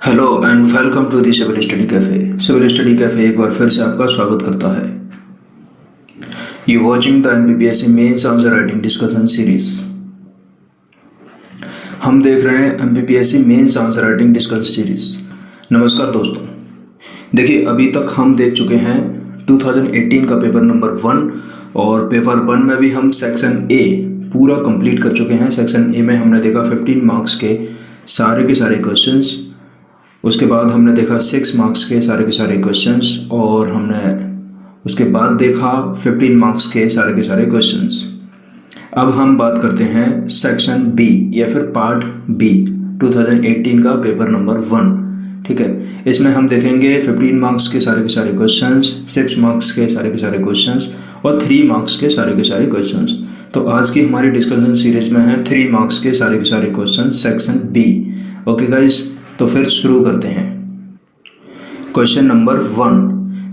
Hello and welcome to the civil study cafe. Civil study cafe एक बार फिर से आपका स्वागत करता है। You watching the MPPSC mains answer writing discussion series. हम देख रहे हैं MPPSC mains answer writing discussion series. नमस्कार दोस्तों, देखिए अभी तक हम देख चुके हैं 2018 का पेपर नंबर 1 और पेपर 1 में भी हम सेक्शन ए पूरा कंप्लीट कर चुके हैं। सेक्शन ए में हमने देखा 15 मार्क्स के सारे क्वेश्चंस, उसके बाद हमने देखा 6 मार्क्स के सारे क्वेश्चंस और हमने उसके बाद देखा 15 मार्क्स के सारे क्वेश्चंस। अब हम बात करते हैं सेक्शन बी या फिर पार्ट बी 2018 का पेपर नंबर 1। ठीक है, इसमें हम देखेंगे 15 मार्क्स के सारे क्वेश्चंस, 6 मार्क्स के सारे क्वेश्चंस और 3 मार्क्स के सारे क्वेश्चंस। तो आज की हमारी डिस्कशन सीरीज में है 3 मार्क्स के सारे question section B. Okay guys, तो फिर शुरू करते हैं। क्वेश्चन नंबर 1,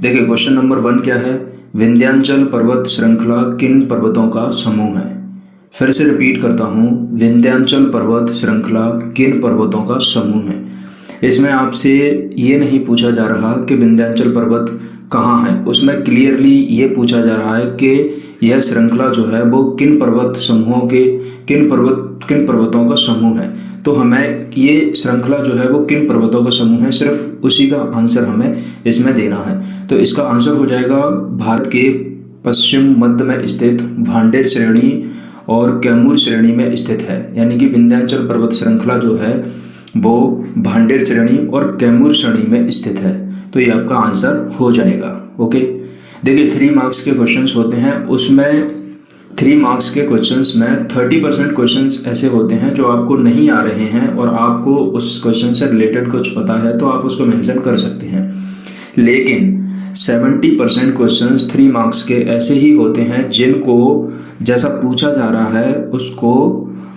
देखिए क्वेश्चन नंबर 1 क्या है? विंध्याचल पर्वत श्रृंखला किन पर्वतों का समूह है? फिर से रिपीट करता हूँ, विंध्याचल पर्वत श्रृंखला किन पर्वतों का समूह है। इसमें आपसे ये नहीं पूछा जा रहा कि विंध्याचल पर्वत कहाँ है, उसमें क्लियरली ये पूछा जा रहा है कि यह श्रृंखला जो है वो किन पर्वत समूहों के किन पर्वतों का समूह है। तो हमें ये श्रृंखला जो है वो किन पर्वतों का समूह है, सिर्फ उसी का आंसर हमें इसमें देना है। तो इसका आंसर हो जाएगा भारत के पश्चिम मध्य में स्थित भांडेर श्रेणी और कैमूर श्रेणी में स्थित है। यानी कि विंध्याचल पर्वत श्रृंखला जो है वो भांडेर श्रेणी और कैमूर श्रेणी में स्थित है। तो ये आपका आंसर हो जाएगा। ओके, देखिए 3 मार्क्स के क्वेश्चंस होते हैं, उसमें 3 मार्क्स के क्वेश्चंस में 30% क्वेश्चंस ऐसे होते हैं जो आपको नहीं आ रहे हैं और आपको उस क्वेश्चन से रिलेटेड कुछ पता है तो आप उसको मेंशन कर सकते हैं। लेकिन 70% क्वेश्चंस 3 मार्क्स के ऐसे ही होते हैं जिनको जैसा पूछा जा रहा है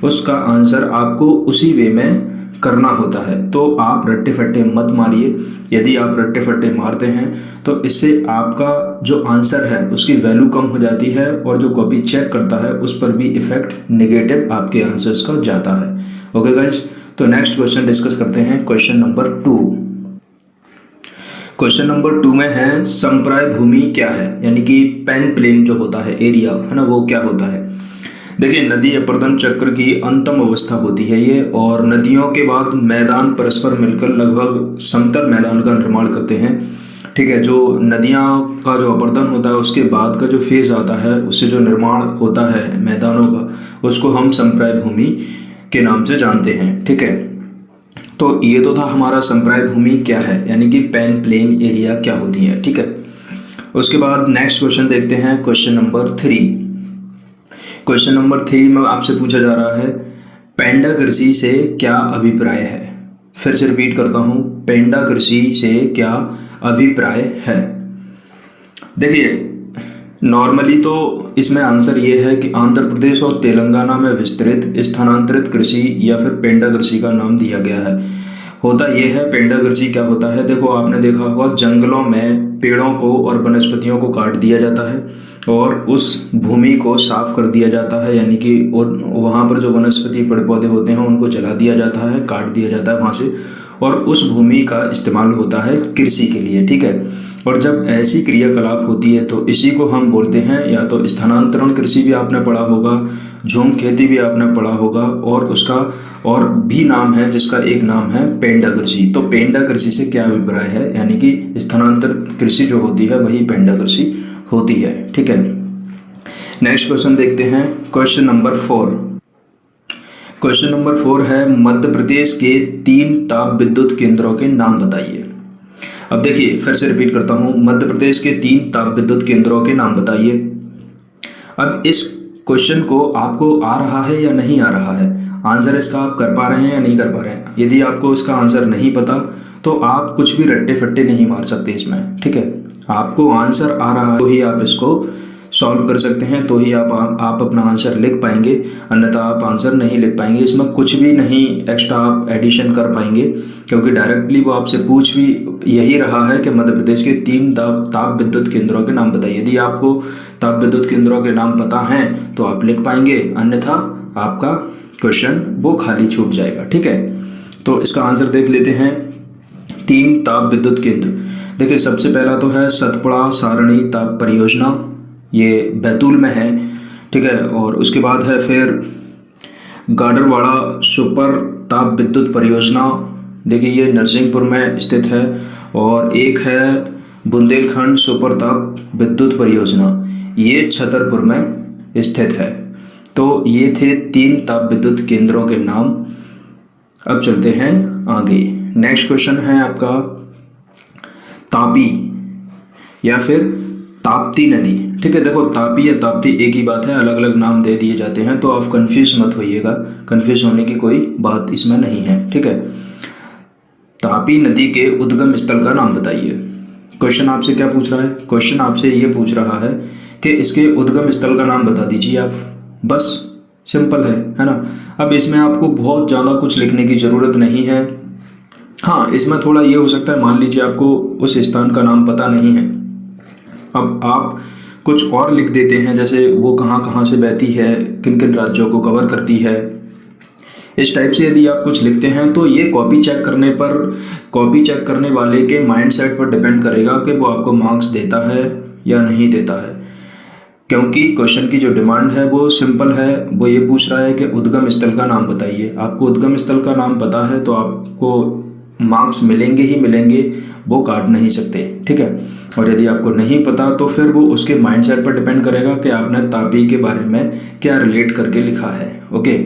उसका आंसर आपको उसी वे में करना होता है। तो आप रट्टे फट्टे मत मारिए। यदि आप रट्टे फट्टे मारते हैं तो इससे आपका जो आंसर है उसकी वैल्यू कम हो जाती है और जो कॉपी चेक करता है उस पर भी इफेक्ट नेगेटिव आपके आंसर्स का जाता है। ओके गाइस, तो नेक्स्ट क्वेश्चन डिस्कस करते हैं। Question number 2। क्वेश्चन नंबर 2 में है संप्राय भूमि क्या है, यानी कि पेन प्लेन जो होता है, एरिया है ना, वो क्या होता है। देखिए नदी अपर्दन चक्र की अंतिम अवस्था होती है ये, और नदियों के बाद मैदान परस्पर मिलकर लगभग समतल मैदान का निर्माण करते हैं। ठीक है, जो नदियां का जो अपर्दन होता है उसके बाद का जो फेज आता है उससे जो निर्माण होता है मैदानों का, उसको हम संप्राय भूमि के नाम से जानते हैं। ठीक है, तो ये तो था हमारा संप्राय भूमि क्या है, यानी कि पेन प्लेन एरिया क्या होती है। ठीक है, उसके बाद नेक्स्ट क्वेश्चन देखते हैं। Question number 3। क्वेश्चन नंबर 3 में आपसे पूछा जा रहा है पेंडा कृषि से क्या अभिप्राय है। फिर से रिपीट करता हूं, पेंडा कृषि से क्या अभिप्राय है। देखिए नॉर्मली तो इसमें आंसर ये है कि आंध्र प्रदेश और तेलंगाना में विस्तृत स्थानांतरित कृषि या फिर पेंडा कृषि का नाम दिया गया है। होता यह है, पेंडा कृषि क्या होता है, देखो आपने देखा होगा जंगलों में पेड़ों को और वनस्पतियों को काट दिया जाता है और उस भूमि को साफ कर दिया जाता है, यानी कि और वहाँ पर जो वनस्पति पेड़ पौधे होते हैं उनको जला दिया जाता है, काट दिया जाता है वहाँ से, और उस भूमि का इस्तेमाल होता है कृषि के लिए। ठीक है, और जब ऐसी क्रियाकलाप होती है तो इसी को हम बोलते हैं, या तो स्थानांतरण कृषि भी आपने पढ़ा होगा, झूम खेती भी आपने पढ़ा होगा, और उसका और भी नाम है जिसका एक नाम है पेंडा कृषि। तो पेंडा कृषि से क्या अभिप्राय है, यानी कि स्थानांतरित कृषि जो होती है वही पेंडा कृषि होती है। ठीक है, नेक्स्ट क्वेश्चन देखते हैं। Question number 4। क्वेश्चन नंबर 4 है मध्य प्रदेश के 3 ताप विद्युत केंद्रों के नाम बताइए। अब देखिए फिर से रिपीट करता हूं, मध्य प्रदेश के 3 ताप विद्युत केंद्रों के नाम बताइए। अब इस क्वेश्चन को आपको आ रहा है या नहीं आ रहा है, आंसर इसका आप कर पा रहे हैं या नहीं कर पा रहे हैं। यदि आपको इसका आंसर नहीं पता तो आप कुछ भी रट्टे फट्टे नहीं मार सकते इसमें। ठीक है, आपको आंसर आ रहा है तो ही आप इसको सॉल्व कर सकते हैं, तो ही आप अपना आंसर लिख पाएंगे, अन्यथा आप आंसर नहीं लिख पाएंगे। इसमें कुछ भी नहीं एक्स्ट्रा आप एडिशन कर पाएंगे, क्योंकि डायरेक्टली वो आपसे पूछ भी यही रहा है कि मध्य प्रदेश के 3 ताप विद्युत केंद्रों के नाम बताइए। यदि आपको ताप विद्युत केंद्रों के नाम पता हैं तो आप लिख पाएंगे, अन्यथा आपका क्वेश्चन वो खाली छूट जाएगा। ठीक है, तो इसका आंसर देख लेते हैं। 3 ताप विद्युत केंद्र। देखिए सबसे पहला तो है सतपुड़ा सारणी ताप परियोजना, ये बैतूल में है, ठीक है। और उसके बाद है फिर गाडरवाड़ा सुपर ताप विद्युत परियोजना, देखिए ये नरसिंहपुर में स्थित है। और एक है बुंदेलखंड सुपर ताप विद्युत परियोजना, ये छतरपुर में स्थित है। तो ये थे 3 ताप विद्युत केंद्रों के नाम। अब चलते हैं आगे। नेक्स्ट क्वेश्चन है आपका तापी या फिर ताप्ती नदी, ठीक है। देखो तापी या ताप्ती एक ही बात है, अलग अलग नाम दे दिए जाते हैं, तो आप कंफ्यूज मत होइएगा, कंफ्यूज होने की कोई बात इसमें नहीं है, ठीक है। तापी नदी के उद्गम स्थल का नाम बताइए। क्वेश्चन आपसे क्या पूछ रहा है? क्वेश्चन आपसे ये पूछ रहा है कि इसके उद्गम स्थल का नाम बता दीजिए आप, बस सिंपल है ना। अब इसमें आपको बहुत ज़्यादा कुछ लिखने की ज़रूरत नहीं है। हाँ, इसमें थोड़ा ये हो सकता है, मान लीजिए आपको उस स्थान का नाम पता नहीं है, अब आप कुछ और लिख देते हैं, जैसे वो कहाँ कहाँ से बहती है, किन किन राज्यों को कवर करती है, इस टाइप से यदि आप कुछ लिखते हैं तो ये कॉपी चेक करने वाले के माइंडसेट पर डिपेंड करेगा कि वो आपको मार्क्स देता है या नहीं देता है। क्योंकि क्वेश्चन की जो डिमांड है वो सिंपल है, वो ये पूछ रहा है कि उद्गम स्थल का नाम बताइए। आपको उद्गम स्थल का नाम पता है तो आपको मार्क्स मिलेंगे ही मिलेंगे, वो काट नहीं सकते, ठीक है। और यदि आपको नहीं पता तो फिर वो उसके माइंडसेट पर डिपेंड करेगा कि आपने तापी के बारे में क्या रिलेट करके लिखा है, ओके।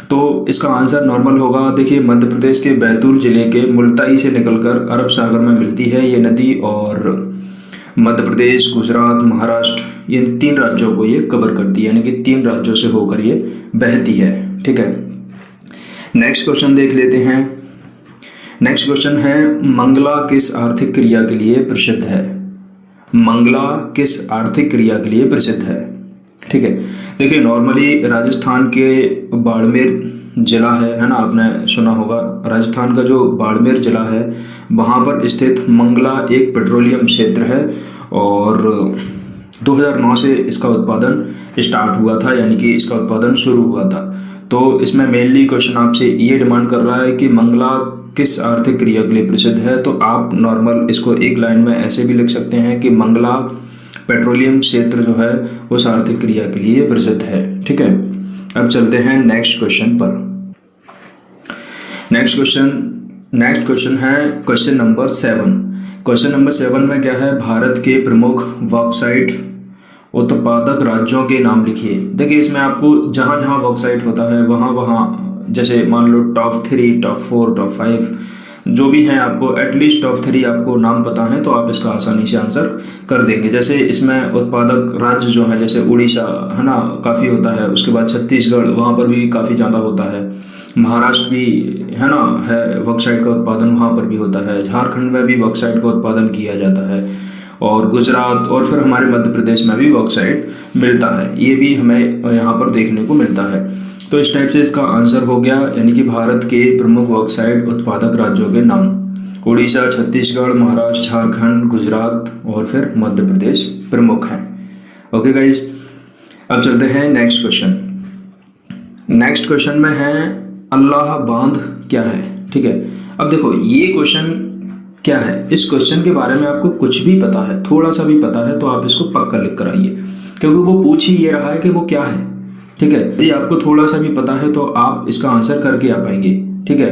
तो इसका आंसर नॉर्मल होगा। देखिए मध्य प्रदेश के बैतूल जिले के मुल्ताई से निकलकर अरब सागर में मिलती है ये नदी, और मध्य प्रदेश, गुजरात, महाराष्ट्र, ये 3 राज्यों को ये कवर करती है, यानी कि 3 राज्यों से होकर ये बहती है, ठीक है। नेक्स्ट क्वेश्चन देख लेते हैं। नेक्स्ट क्वेश्चन है मंगला किस आर्थिक क्रिया के लिए प्रसिद्ध है? मंगला किस आर्थिक क्रिया के लिए प्रसिद्ध है, ठीक है। देखिए नॉर्मली राजस्थान के बाड़मेर जिला है ना, आपने सुना होगा, राजस्थान का जो बाड़मेर जिला है वहाँ पर स्थित मंगला एक पेट्रोलियम क्षेत्र है, और 2009 से इसका उत्पादन स्टार्ट हुआ था, यानी कि इसका उत्पादन शुरू हुआ था। तो इसमें मेनली क्वेश्चन आपसे ये डिमांड कर रहा है कि मंगला किस आर्थिक क्रिया के लिए प्रसिद्ध है, तो आप नॉर्मल इसको एक लाइन में ऐसे भी लिख सकते हैं कि मंगला पेट्रोलियम क्षेत्र जो है उस आर्थिक क्रिया के लिए प्रसिद्ध है, ठीक है। अब चलते हैं नेक्स्ट क्वेश्चन पर। नेक्स्ट क्वेश्चन है क्वेश्चन नंबर 7। क्वेश्चन नंबर 7 में क्या है, भारत के प्रमुख बॉक्साइट उत्पादक राज्यों के नाम लिखिए। देखिए इसमें आपको जहाँ जहाँ बॉक्साइट होता है वहाँ जैसे मान लो टॉप 3, टॉप 4, टॉप 5 जो भी हैं, आपको एटलीस्ट टॉप 3 आपको नाम पता है तो आप इसका आसानी से आंसर कर देंगे। जैसे इसमें उत्पादक राज्य जो है, जैसे उड़ीसा है ना, काफ़ी होता है, उसके बाद छत्तीसगढ़, वहाँ पर भी काफ़ी ज़्यादा होता है, महाराष्ट्र भी है ना, है बॉक्साइट का उत्पादन वहाँ पर भी होता है, झारखंड में भी बॉक्साइट का उत्पादन किया जाता है, और गुजरात और फिर हमारे मध्य प्रदेश में भी बॉक्साइट मिलता है, ये भी हमें यहाँ पर देखने को मिलता है। तो इस टाइप से इसका आंसर हो गया, यानी कि भारत के प्रमुख बॉक्साइट उत्पादक राज्यों के नाम उड़ीसा, छत्तीसगढ़, महाराष्ट्र, झारखंड, गुजरात और फिर मध्य प्रदेश प्रमुख हैं। ओके गाइस, अब चलते हैं नेक्स्ट क्वेश्चन। नेक्स्ट क्वेश्चन में है अल्लाह बांध क्या है, ठीक है। अब देखो ये क्वेश्चन क्या है, इस क्वेश्चन के बारे में आपको कुछ भी पता है, थोड़ा सा भी पता है तो आप इसको पक्का लिख कर आइए, क्योंकि वो पूछ ही ये रहा है कि वो क्या है, ठीक है। यदि आपको थोड़ा सा भी पता है तो आप इसका आंसर करके आ पाएंगे, ठीक है।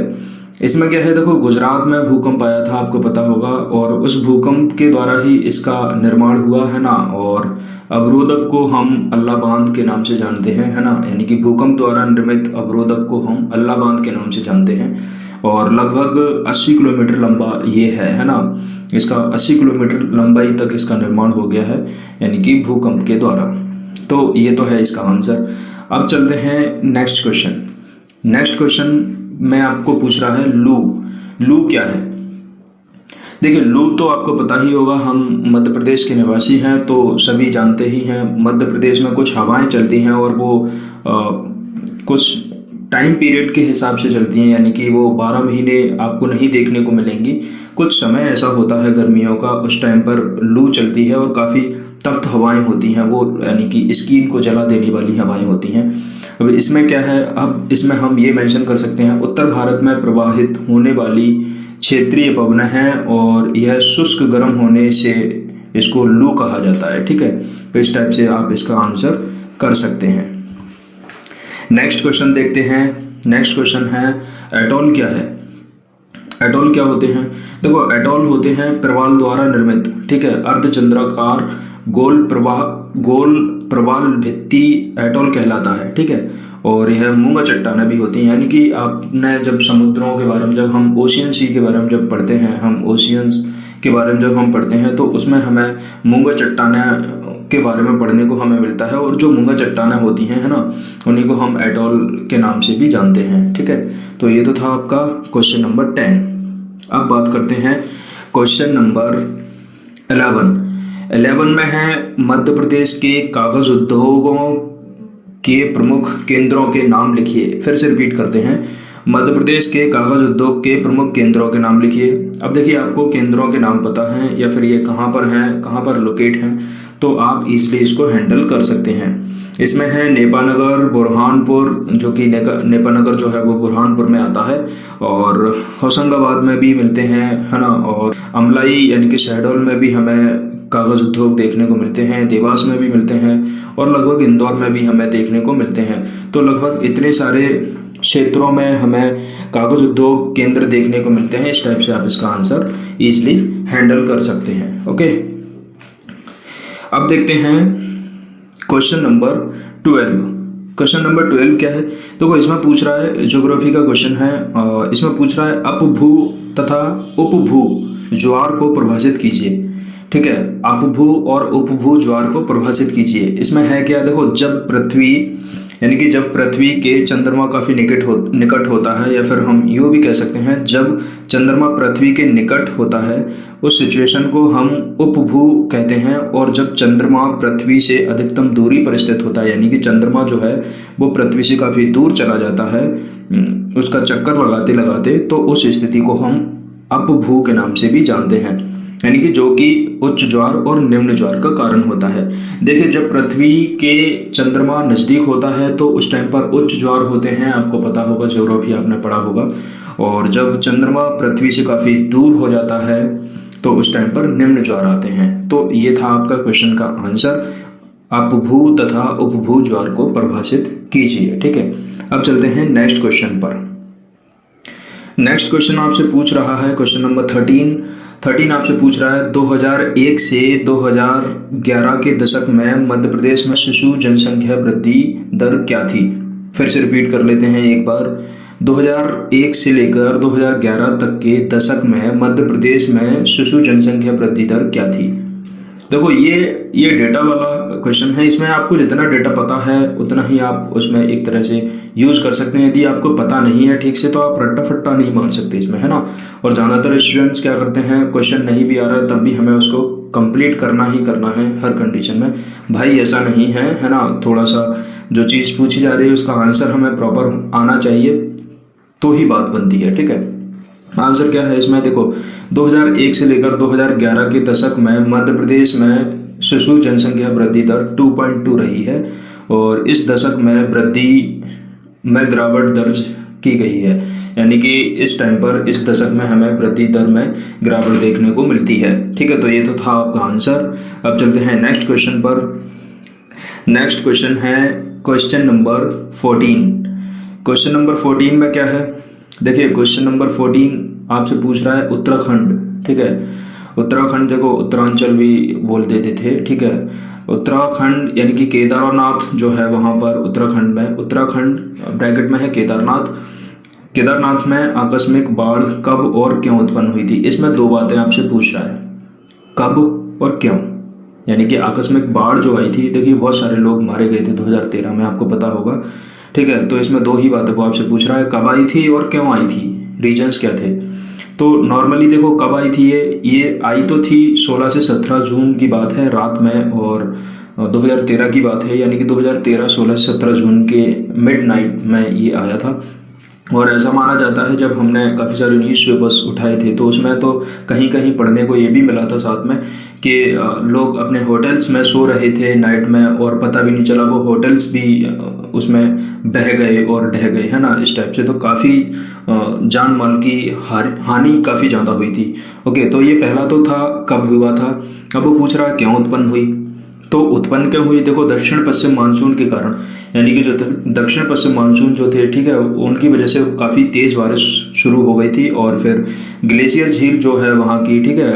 इसमें क्या है, देखो गुजरात में भूकंप आया था, आपको पता होगा, और उस भूकंप के द्वारा ही इसका निर्माण हुआ है ना, और अवरोधक को हम अल्लाह बांध के नाम से जानते हैं, है ना, यानी कि भूकंप द्वारा निर्मित अवरोधक को हम अल्लाह बांध के नाम से जानते हैं, और लगभग 80 किलोमीटर लंबा ये है ना, इसका 80 किलोमीटर लंबाई तक इसका निर्माण हो गया है, यानी कि भूकंप के द्वारा। तो ये तो है इसका आंसर। अब चलते हैं नेक्स्ट क्वेश्चन। नेक्स्ट क्वेश्चन में आपको पूछ रहा है लू क्या है। देखिए लू तो आपको पता ही होगा, हम मध्य प्रदेश के निवासी हैं तो सभी जानते ही हैं, मध्य प्रदेश में कुछ हवाएं चलती हैं और वो कुछ टाइम पीरियड के हिसाब से चलती हैं, यानी कि वो 12 महीने आपको नहीं देखने को मिलेंगी। कुछ समय ऐसा होता है गर्मियों का, उस टाइम पर लू चलती है और काफ़ी तप्त हवाएं होती हैं, वो यानी कि स्किन को जला देने वाली हवाएं होती हैं। अब इसमें क्या है, अब इसमें हम ये मेंशन कर सकते हैं उत्तर भारत में प्रवाहित होने वाली क्षेत्रीय पवन है और यह शुष्क गर्म होने से इसको लू कहा जाता है। ठीक है, तो इस टाइप से आप इसका आंसर कर सकते हैं। नेक्स्ट क्वेश्चन देखते हैं। नेक्स्ट क्वेश्चन है एटॉल क्या है। एटॉल क्या होते हैं? देखो, एटॉल होते हैं प्रवाल द्वारा निर्मित, ठीक है, अर्धचंद्राकार गोल प्रवाल भित्ति एटॉल कहलाता है। ठीक है, और यह मूंगा चट्टानें भी होती हैं। यानी कि आपने जब समुद्रों के बारे में, जब हम ओशियन सी के बारे में जब पढ़ते हैं, हम ओशियंस के बारे में जब हम पढ़ते हैं तो उसमें हमें मूंगा चट्टानें के बारे में पढ़ने को हमें मिलता है, और जो मूंगा चट्टानें होती हैं, है ना, उन्हीं को हम एटॉल के नाम से भी जानते हैं। ठीक है, तो ये तो था आपका क्वेश्चन नंबर 10। अब बात करते हैं क्वेश्चन नंबर 11 में है मध्य प्रदेश के कागज उद्योगों के प्रमुख केंद्रों के नाम लिखिए। फिर से रिपीट करते हैं, मध्य प्रदेश के कागज उद्योग के प्रमुख केंद्रों के नाम लिखिए। अब देखिए, आपको केंद्रों के नाम पता है या फिर ये कहाँ पर हैं, कहाँ पर लोकेट हैं, तो आप इसलिए इसको हैंडल कर सकते हैं। इसमें है नेपानगर, बुरहानपुर, जो कि नेपानगर जो है वो बुरहानपुर में आता है, और होशंगाबाद में भी मिलते हैं, है ना, और अमलाई यानी कि शहडोल में भी हमें कागज उद्योग देखने को मिलते हैं, देवास में भी मिलते हैं, और लगभग इंदौर में भी हमें देखने को मिलते हैं। तो लगभग इतने सारे क्षेत्रों में हमें कागज उद्योग केंद्र देखने को मिलते हैं। इस टाइप से आप इसका आंसर इजीली हैंडल कर सकते हैं। ओके, अब देखते हैं क्वेश्चन नंबर 12। क्वेश्चन नंबर 12 क्या है? तो इसमें पूछ रहा है, ज्योग्राफी का क्वेश्चन है, इसमें पूछ रहा है अपभू तथा उपभू ज्वार को परिभाषित कीजिए। ठीक है, अपभू और उपभू ज्वार को परिभाषित कीजिए। इसमें है क्या? देखो, जब पृथ्वी यानी कि जब पृथ्वी के चंद्रमा काफी निकट होता है, या फिर हम यूँ भी कह सकते हैं जब चंद्रमा पृथ्वी के निकट होता है, उस सिचुएशन को हम उपभू कहते हैं। और जब चंद्रमा पृथ्वी से अधिकतम दूरी पर स्थित होता है, यानी कि चंद्रमा जो है वो पृथ्वी से काफी दूर चला जाता है उसका चक्कर लगाते लगाते, तो उस स्थिति को हम अपभू के नाम से भी जानते हैं, यानी कि जो कि उच्च ज्वार और निम्न ज्वार का कारण होता है। देखिए, जब पृथ्वी के चंद्रमा नजदीक होता है तो उस टाइम पर उच्च ज्वार होते हैं, आपको पता होगा, ज्योग्राफी आपने पढ़ा होगा। और जब चंद्रमा पृथ्वी से काफी दूर हो जाता है तो उस टाइम पर निम्न ज्वार आते हैं। तो ये था आपका क्वेश्चन का आंसर, अपभू तथा उपभू ज्वार को परिभाषित कीजिए। ठीक है, अब चलते हैं नेक्स्ट क्वेश्चन पर। नेक्स्ट क्वेश्चन आपसे पूछ रहा है क्वेश्चन नंबर 13 आपसे पूछ रहा है 2001 से 2011 के दशक में मध्य प्रदेश में शिशु जनसंख्या वृद्धि दर क्या थी। फिर से रिपीट कर लेते हैं एक बार, 2001 से लेकर 2011 तक के दशक में मध्य प्रदेश में शिशु जनसंख्या वृद्धि दर क्या थी। देखो, ये डेटा वाला क्वेश्चन है। इसमें आपको जितना डेटा पता है उतना ही आप उसमें एक तरह से यूज कर सकते हैं। यदि आपको पता नहीं है ठीक से तो आप रट्टा फट्टा नहीं मार सकते इसमें, है ना। और ज़्यादातर स्टूडेंट्स क्या करते हैं, क्वेश्चन नहीं भी आ रहा है तब भी हमें उसको कंप्लीट करना ही करना है हर कंडीशन में। भाई ऐसा नहीं है ना, थोड़ा सा जो चीज़ पूछी जा रही है उसका आंसर हमें प्रॉपर आना चाहिए तो ही बात बनती है। ठीक है, आंसर क्या है इसमें? देखो, 2001 से लेकर 2011 के दशक में मध्य प्रदेश में शिशु जनसंख्या वृद्धि दर 2.2 रही है, और इस दशक में वृद्धि में गिरावट दर्ज की गई है। यानी कि इस टाइम पर इस दशक में हमें वृद्धि दर में गिरावट देखने को मिलती है। ठीक है, तो ये तो था आपका आंसर। अब चलते हैं नेक्स्ट क्वेश्चन पर। नेक्स्ट क्वेश्चन है क्वेश्चन नंबर 14। क्वेश्चन नंबर 14 में क्या है? देखिए, क्वेश्चन नंबर 14 आपसे पूछ रहा है उत्तराखंड। ठीक है, उत्तराखंड, देखो उत्तरांचल भी बोल देते थे। ठीक है, उत्तराखंड यानी कि केदारनाथ जो है वहाँ पर उत्तराखंड में, उत्तराखंड ब्रैकेट में है केदारनाथ। केदारनाथ में आकस्मिक बाढ़ कब और क्यों उत्पन्न हुई थी। इसमें दो बातें आपसे पूछ रहा है, कब और क्यों। यानी कि आकस्मिक बाढ़ जो आई थी, देखिए बहुत सारे लोग मारे गए थे 2013 में, आपको पता होगा। ठीक है, तो इसमें दो ही बातें वो आपसे पूछ रहा है, कब आई थी और क्यों आई थी, रीजंस क्या थे। तो नॉर्मली देखो, कब आई थी ये आई तो थी 16 से 17 जून की बात है रात में, और 2013 की बात है, यानी कि 2013 16 से 17 जून के मिड नाइट में ये आया था। और ऐसा माना जाता है, जब हमने काफ़ी सारे न्यूज़पेपर्स उठाए थे तो उसमें तो कहीं कहीं पढ़ने को ये भी मिला था साथ में कि लोग अपने होटल्स में सो रहे थे नाइट में और पता भी नहीं चला, वो होटल्स भी उसमें बह गए और ढह गए, है ना, इस टाइप से। तो काफ़ी जान माल की हानि काफ़ी ज़्यादा हुई थी। ओके, तो ये पहला तो था कब हुआ था। अब वो पूछ रहा क्यों उत्पन्न हुई। तो उत्पन्न क्यों हुई, देखो दक्षिण पश्चिम मानसून के कारण, यानी कि जो दक्षिण पश्चिम मानसून जो थे, ठीक है, उनकी वजह से काफ़ी तेज़ बारिश शुरू हो गई थी। और फिर ग्लेशियर झील जो है वहाँ की, ठीक है,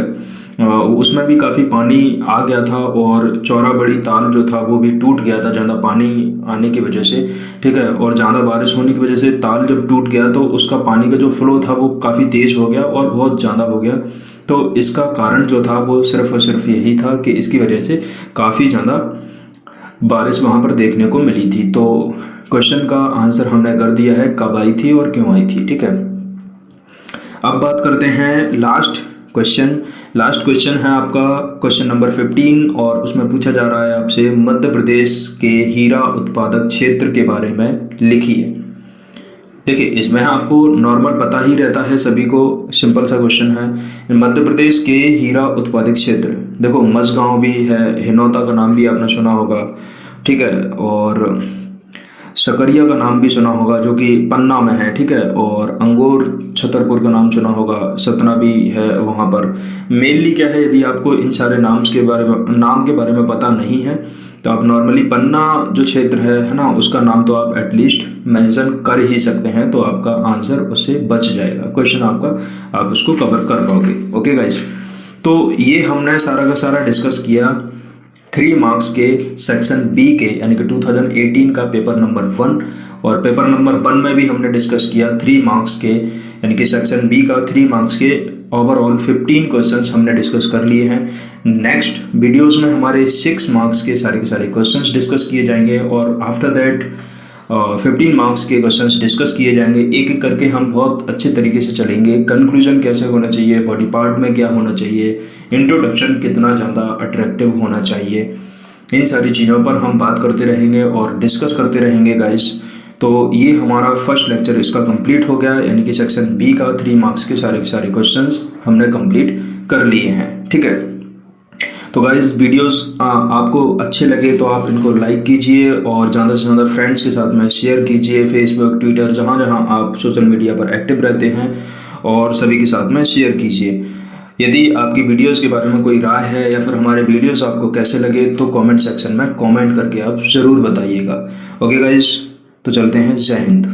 उसमें भी काफ़ी पानी आ गया था और चौरा बड़ी ताल जो था वो भी टूट गया था ज़्यादा पानी आने की वजह से, ठीक है। और ज़्यादा बारिश होने की वजह से ताल जब टूट गया तो उसका पानी का जो फ्लो था वो काफ़ी तेज़ हो गया और बहुत ज़्यादा हो गया। तो इसका कारण जो था वो सिर्फ और सिर्फ यही था कि इसकी वजह से काफ़ी ज़्यादा बारिश वहाँ पर देखने को मिली थी। तो क्वेश्चन का आंसर हमने कर दिया है, कब आई थी और क्यों आई थी, ठीक है। अब बात करते हैं लास्ट क्वेश्चन। लास्ट क्वेश्चन है आपका क्वेश्चन नंबर 15 और उसमें पूछा जा रहा है आपसे, मध्य प्रदेश के हीरा उत्पादक क्षेत्र के बारे में लिखिए। देखिए, इसमें आपको नॉर्मल पता ही रहता है सभी को, सिंपल सा क्वेश्चन है। मध्य प्रदेश के हीरा उत्पादक क्षेत्र, देखो मझगांव भी है, हिनौता का नाम भी आपने सुना होगा, ठीक है, और सकरिया का नाम भी सुना होगा जो कि पन्ना में है, ठीक है, और अंगूर छतरपुर का नाम सुना होगा, सतना भी है वहाँ पर। मेनली क्या है, यदि आपको इन सारे नाम के बारे में पता नहीं है तो आप नॉर्मली पन्ना जो क्षेत्र है ना, उसका नाम तो आप एटलीस्ट मेंशन कर ही सकते हैं, तो आपका आंसर उससे बच जाएगा, क्वेश्चन आपका आप उसको कवर कर पाओगे। ओके गाइज, तो ये हमने सारा का सारा डिस्कस किया 3 मार्क्स के सेक्शन बी के, यानी कि 2018 का पेपर नंबर 1। और पेपर नंबर 1 में भी हमने डिस्कस किया 3 मार्क्स के, यानी कि सेक्शन बी का 3 मार्क्स के ओवरऑल 15 क्वेश्चंस हमने डिस्कस कर लिए हैं। नेक्स्ट वीडियोस में हमारे 6 मार्क्स के सारे क्वेश्चंस डिस्कस किए जाएंगे और आफ्टर दैट 15 मार्क्स के क्वेश्चंस डिस्कस किए जाएंगे। एक एक करके हम बहुत अच्छे तरीके से चलेंगे। कंक्लूजन कैसे होना चाहिए, बॉडी पार्ट में क्या होना चाहिए, इंट्रोडक्शन कितना ज़्यादा अट्रैक्टिव होना चाहिए, इन सारी चीज़ों पर हम बात करते रहेंगे और डिस्कस करते रहेंगे गाइस। तो ये हमारा फर्स्ट लेक्चर इसका कंप्लीट हो गया, यानी कि सेक्शन बी का 3 मार्क्स के सारे क्वेश्चंस हमने कंप्लीट कर लिए हैं, ठीक है। तो गाइस वीडियोस आपको अच्छे लगे तो आप इनको लाइक कीजिए और ज़्यादा से ज़्यादा फ्रेंड्स के साथ में शेयर कीजिए, फेसबुक, ट्विटर, जहाँ जहाँ आप सोशल मीडिया पर एक्टिव रहते हैं, और सभी के साथ में शेयर कीजिए। यदि आपकी वीडियोस के बारे में कोई राय है या फिर हमारे वीडियोस आपको कैसे लगे तो कमेंट सेक्शन में कमेंट करके आप ज़रूर बताइएगा। ओके गाइस, तो चलते हैं, जय हिंद।